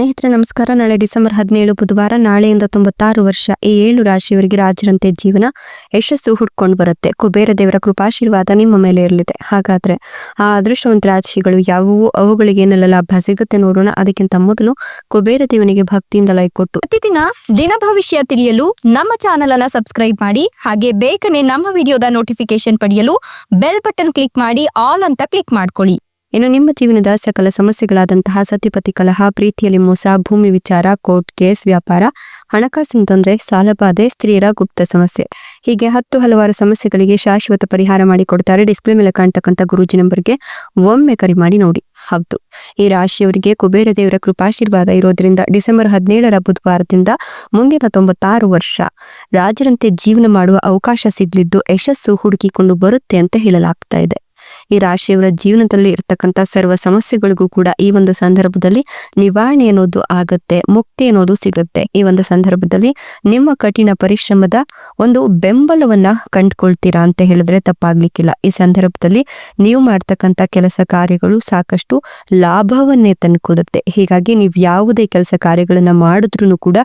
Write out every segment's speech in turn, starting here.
ಸ್ನೇಹಿತರೆ ನಮಸ್ಕಾರ. ನಾಳೆ ಡಿಸೆಂಬರ್ 17 ಬುಧವಾರ. ನಾಳೆಯಿಂದ 96 ವರ್ಷ ಈ 7 ರಾಶಿಯವರಿಗೆ ರಾಜರಂತೆ ಜೀವನ ಯಶಸ್ಸು ಹುಡ್ಕೊಂಡು ಬರುತ್ತೆ. ಕುಬೇರ ದೇವರ ಕೃಪಾಶೀರ್ವಾದ ನಿಮ್ಮ ಮೇಲೆ ಇರಲಿದೆ. ಹಾಗಾದ್ರೆ ಆ ಅದೃಷ್ಟವಂತ ರಾಶಿಗಳು ಯಾವುವು, ಅವುಗಳಿಗೆ ಏನೆಲ್ಲ ಲಾಭ ಸಿಗುತ್ತೆ ನೋಡೋಣ. ಅದಕ್ಕಿಂತ ಮೊದಲು ಕುಬೇರ ದೇವನಿಗೆ ಭಕ್ತಿಯಿಂದ ಲೈಕ್ ಕೊಟ್ಟು ಪ್ರತಿದಿನ ದಿನ ಭವಿಷ್ಯ ತಿಳಿಯಲು ನಮ್ಮ ಚಾನೆಲ್ ಅನ್ನ ಸಬ್ಸ್ಕ್ರೈಬ್ ಮಾಡಿ. ಹಾಗೆ ಬೇಗನೆ ನಮ್ಮ ವಿಡಿಯೋದ ನೋಟಿಫಿಕೇಶನ್ ಪಡೆಯಲು ಬೆಲ್ ಬಟನ್ ಕ್ಲಿಕ್ ಮಾಡಿ ಆಲ್ ಅಂತ ಕ್ಲಿಕ್ ಮಾಡ್ಕೊಳ್ಳಿ. ಇನ್ನು ನಿಮ್ಮ ಜೀವನದ ಸಕಲ ಸಮಸ್ಯೆಗಳಾದಂತಹ ಸತಿಪತಿ ಕಲಹ, ಪ್ರೀತಿಯಲ್ಲಿ ಮೋಸ, ಭೂಮಿ ವಿಚಾರ, ಕೋರ್ಟ್ ಕೇಸ್, ವ್ಯಾಪಾರ, ಹಣಕಾಸಿನ ತೊಂದರೆ, ಸಾಲಬಾಧೆ, ಸ್ತ್ರೀಯರ ಗುಪ್ತ ಸಮಸ್ಯೆ, ಹೀಗೆ ಹಲವಾರು ಸಮಸ್ಯೆಗಳಿಗೆ ಶಾಶ್ವತ ಪರಿಹಾರ ಮಾಡಿಕೊಡ್ತಾರೆ. ಡಿಸ್ಪ್ಲೇ ಮೇಲೆ ಕಾಣ್ತಕ್ಕಂಥ ಗುರೂಜಿ ನಂಬರ್ಗೆ ಒಮ್ಮೆ ಕರೆ ಮಾಡಿ ನೋಡಿ. ಹೌದು, ಈ ರಾಶಿಯವರಿಗೆ ಕುಬೇರ ದೇವರ ಕೃಪಾಶೀರ್ವಾದ ಇರೋದ್ರಿಂದ ಡಿಸೆಂಬರ್ 17 ಬುಧವಾರದಿಂದ ಮುಂದಿನ 96 ವರ್ಷ ರಾಜರಂತೆ ಜೀವನ ಮಾಡುವ ಅವಕಾಶ ಸಿಗ್ಲಿದ್ದು ಯಶಸ್ಸು ಹುಡುಕಿಕೊಂಡು ಬರುತ್ತೆ ಅಂತ ಹೇಳಲಾಗ್ತಾ ಇದೆ. ಈ ರಾಶಿಯವರ ಜೀವನದಲ್ಲಿ ಇರ್ತಕ್ಕಂಥ ಸರ್ವ ಸಮಸ್ಯೆಗಳಿಗೂ ಕೂಡ ಈ ಒಂದು ಸಂದರ್ಭದಲ್ಲಿ ನಿವಾರಣೆ ಅನ್ನೋದು ಆಗತ್ತೆ, ಮುಕ್ತಿ ಅನ್ನೋದು ಸಿಗುತ್ತೆ. ಈ ಒಂದು ಸಂದರ್ಭದಲ್ಲಿ ನಿಮ್ಮ ಕಠಿಣ ಪರಿಶ್ರಮದ ಒಂದು ಬೆಂಬಲವನ್ನ ಕಂಡುಕೊಳ್ತೀರಾ ಅಂತ ಹೇಳಿದ್ರೆ ತಪ್ಪಾಗ್ಲಿಕ್ಕಿಲ್ಲ. ಈ ಸಂದರ್ಭದಲ್ಲಿ ನೀವು ಮಾಡ್ತಕ್ಕಂಥ ಕೆಲಸ ಕಾರ್ಯಗಳು ಸಾಕಷ್ಟು ಲಾಭವನ್ನೇ ತಂದುಕೊಡುತ್ತೆ. ಹೀಗಾಗಿ ನೀವು ಯಾವುದೇ ಕೆಲಸ ಕಾರ್ಯಗಳನ್ನ ಮಾಡಿದ್ರೂ ಕೂಡ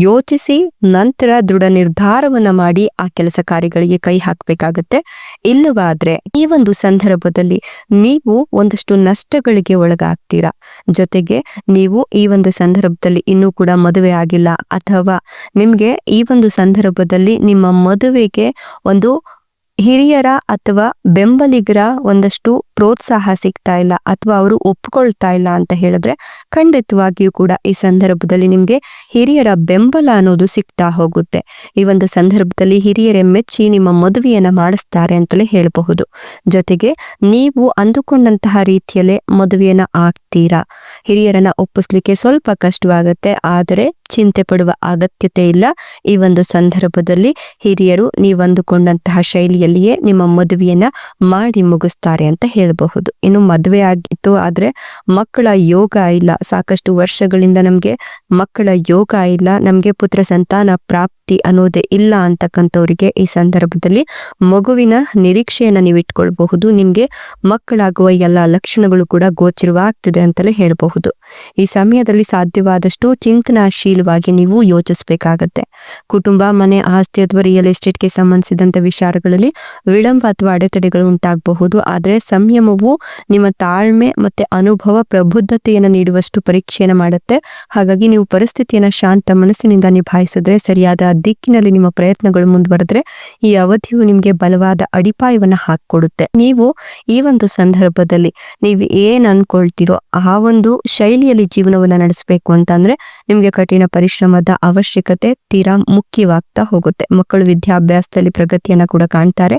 ಯೋಚಿಸಿ ನಂತರ ದೃಢ ನಿರ್ಧಾರವನ್ನ ಮಾಡಿ ಆ ಕೆಲಸ ಕಾರ್ಯಗಳಿಗೆ ಕೈ ಹಾಕ್ಬೇಕಾಗತ್ತೆ. ಇಲ್ಲವಾದ್ರೆ ಈ ಒಂದು ಸಂದರ್ಭದಲ್ಲಿ ನೀವು ಒಂದಷ್ಟು ನಷ್ಟಗಳಿಗೆ ಒಳಗಾಗ್ತೀರಾ. ಜೊತೆಗೆ ನೀವು ಈ ಒಂದು ಸಂದರ್ಭದಲ್ಲಿ ಇನ್ನೂ ಕೂಡ ಮದುವೆ ಆಗಿಲ್ಲ, ಅಥವಾ ನಿಮ್ಗೆ ಈ ಒಂದು ಸಂದರ್ಭದಲ್ಲಿ ನಿಮ್ಮ ಮದುವೆಗೆ ಒಂದು ಹಿರಿಯರ ಅಥವಾ ಬೆಂಬಲಿಗರ ಒಂದಷ್ಟು ಪ್ರೋತ್ಸಾಹ ಸಿಗ್ತಾ ಇಲ್ಲ, ಅಥವಾ ಅವರು ಒಪ್ಕೊಳ್ತಾ ಇಲ್ಲ ಅಂತ ಹೇಳಿದ್ರೆ ಖಂಡಿತವಾಗಿಯೂ ಕೂಡ ಈ ಸಂದರ್ಭದಲ್ಲಿ ನಿಮ್ಗೆ ಹಿರಿಯರ ಬೆಂಬಲ ಅನ್ನೋದು ಸಿಗ್ತಾ ಹೋಗುತ್ತೆ. ಈ ಒಂದು ಸಂದರ್ಭದಲ್ಲಿ ಹಿರಿಯರೇ ಮೆಚ್ಚಿ ನಿಮ್ಮ ಮದುವೆಯನ್ನ ಮಾಡಿಸ್ತಾರೆ ಅಂತಲೇ ಹೇಳಬಹುದು. ಜೊತೆಗೆ ನೀವು ಅಂದುಕೊಂಡಂತಹ ರೀತಿಯಲ್ಲೇ ಮದುವೆಯನ್ನ ಆಗ್ತೀರಾ. ಹಿರಿಯರನ್ನ ಒಪ್ಪಿಸ್ಲಿಕ್ಕೆ ಸ್ವಲ್ಪ ಕಷ್ಟವಾಗುತ್ತೆ, ಆದರೆ ಚಿಂತೆ ಪಡುವ ಅಗತ್ಯತೆ ಇಲ್ಲ. ಈ ಒಂದು ಸಂದರ್ಭದಲ್ಲಿ ಹಿರಿಯರು ನೀವು ಅಂದುಕೊಂಡಂತಹ ಶೈಲಿಯಲ್ಲಿಯೇ ನಿಮ್ಮ ಮದುವೆಯನ್ನ ಮಾಡಿ ಮುಗಿಸ್ತಾರೆ ಅಂತ ಹೇಳಬಹುದು. ಇನ್ನು ಮದುವೆ ಆಗಿತ್ತು ಆದ್ರೆ ಮಕ್ಕಳ ಯೋಗ ಇಲ್ಲ, ಸಾಕಷ್ಟು ವರ್ಷಗಳಿಂದ ನಮ್ಗೆ ಮಕ್ಕಳ ಯೋಗ ಇಲ್ಲ, ನಮ್ಗೆ ಪುತ್ರ ಸಂತಾನ ಪ್ರಾಪ್ತಿ ಅನ್ನೋದೇ ಇಲ್ಲ ಅಂತಕ್ಕಂಥವ್ರಿಗೆ ಈ ಸಂದರ್ಭದಲ್ಲಿ ಮಗುವಿನ ನಿರೀಕ್ಷೆಯನ್ನ ನೀವು ಇಟ್ಕೊಳ್ಬಹುದು. ನಿಮ್ಗೆ ಮಕ್ಕಳಾಗುವ ಎಲ್ಲ ಲಕ್ಷಣಗಳು ಕೂಡ ಗೋಚರವಾಗ್ತಿದೆ ಅಂತಲೇ ಹೇಳಬಹುದು. ಈ ಸಮಯದಲ್ಲಿ ಸಾಧ್ಯವಾದಷ್ಟು ಚಿಂತನಾಶೀಲವಾಗಿ ನೀವು ಯೋಚಿಸಬೇಕಾಗತ್ತೆ. ಕುಟುಂಬ, ಮನೆ, ಆಸ್ತಿ ಅಥವಾ ರಿಯಲ್ ಎಸ್ಟೇಟ್ಗೆ ಸಂಬಂಧಿಸಿದಂತ ವಿಚಾರಗಳಲ್ಲಿ ವಿಳಂಬ ಅಥವಾ ಅಡೆತಡೆಗಳು ಉಂಟಾಗಬಹುದು. ಆದ್ರೆ ಸಂಯಮವು ನಿಮ್ಮ ತಾಳ್ಮೆ ಮತ್ತೆ ಅನುಭವ ಪ್ರಬುದ್ಧತೆಯನ್ನು ನೀಡುವಷ್ಟು ಪರೀಕ್ಷೆಯನ್ನ ಮಾಡುತ್ತೆ. ಹಾಗಾಗಿ ನೀವು ಪರಿಸ್ಥಿತಿಯನ್ನ ಶಾಂತ ಮನಸ್ಸಿನಿಂದ ನಿಭಾಯಿಸಿದ್ರೆ, ಸರಿಯಾದ ದಿಕ್ಕಿನಲ್ಲಿ ನಿಮ್ಮ ಪ್ರಯತ್ನಗಳು ಮುಂದುವರೆದ್ರೆ ಈ ಅವಧಿಯು ನಿಮ್ಗೆ ಬಲವಾದ ಅಡಿಪಾಯವನ್ನ ಹಾಕೊಡುತ್ತೆ. ನೀವು ಈ ಒಂದು ಸಂದರ್ಭದಲ್ಲಿ ನೀವು ಏನ್ ಅನ್ಕೊಳ್ತಿರೋ ಆ ಒಂದು ಶೈಲಿಯಲ್ಲಿ ಜೀವನವನ್ನ ನಡೆಸಬೇಕು ಅಂತಂದ್ರೆ ನಿಮ್ಗೆ ಕಠಿಣ ಪರಿಶ್ರಮದ ಅವಶ್ಯಕತೆ ತೀರಾ ಮುಖ್ಯವಾಗ್ತಾ ಹೋಗುತ್ತೆ. ಮಕ್ಕಳು ವಿದ್ಯಾಭ್ಯಾಸದಲ್ಲಿ ಪ್ರಗತಿಯನ್ನ ಕೂಡ ಕಾಣ್ತಾರೆ.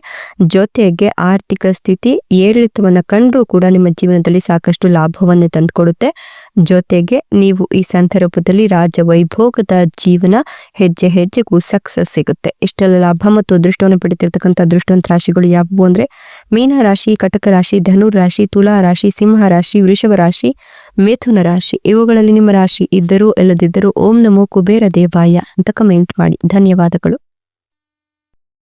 ಜೊತೆಗೆ ಆರ್ಥಿಕ ಸ್ಥಿತಿ ಏರಿಳಿತವನ್ನ ಕಂಡ್ರೂ ಕೂಡ ನಿಮ್ಮ ಜೀವನದಲ್ಲಿ ಸಾಕಷ್ಟು ಲಾಭವನ್ನು ತಂದುಕೊಡುತ್ತೆ. ಜೊತೆಗೆ ನೀವು ಈ ಸಂದರ್ಭದಲ್ಲಿ ರಾಜ ವೈಭೋಗದ ಜೀವನ ಹೆಜ್ಜೆ ಹೆಜ್ಜೆಗೂ ಸಕ್ಸಸ್ ಸಿಗುತ್ತೆ. ಇಷ್ಟೆಲ್ಲ ಲಾಭ ಮತ್ತು ಅದೃಷ್ಟವನ್ನು ಪಡೆದಿರ್ತಕ್ಕಂಥ ಅದೃಷ್ಟವಂತ ರಾಶಿಗಳು ಯಾವುವು ಅಂದ್ರೆ ಮೀನ ರಾಶಿ, ಕಟಕ ರಾಶಿ, ಧನು ರಾಶಿ, ತುಲಾ ರಾಶಿ, ಸಿಂಹ ರಾಶಿ, ವೃಷಭ ರಾಶಿ, ಮಿಥುನ ರಾಶಿ. ಇವುಗಳಲ್ಲಿ ನಿಮ್ಮ ರಾಶಿ ಇದ್ದರೂ ಇಲ್ಲದಿದ್ದರೂ ಓಂ ನಮೋ ಕುಬೇರ ದೇವಾಯ ಅಂತ ಕಮೆಂಟ್ ಮಾಡಿ. ಧನ್ಯವಾದಗಳು.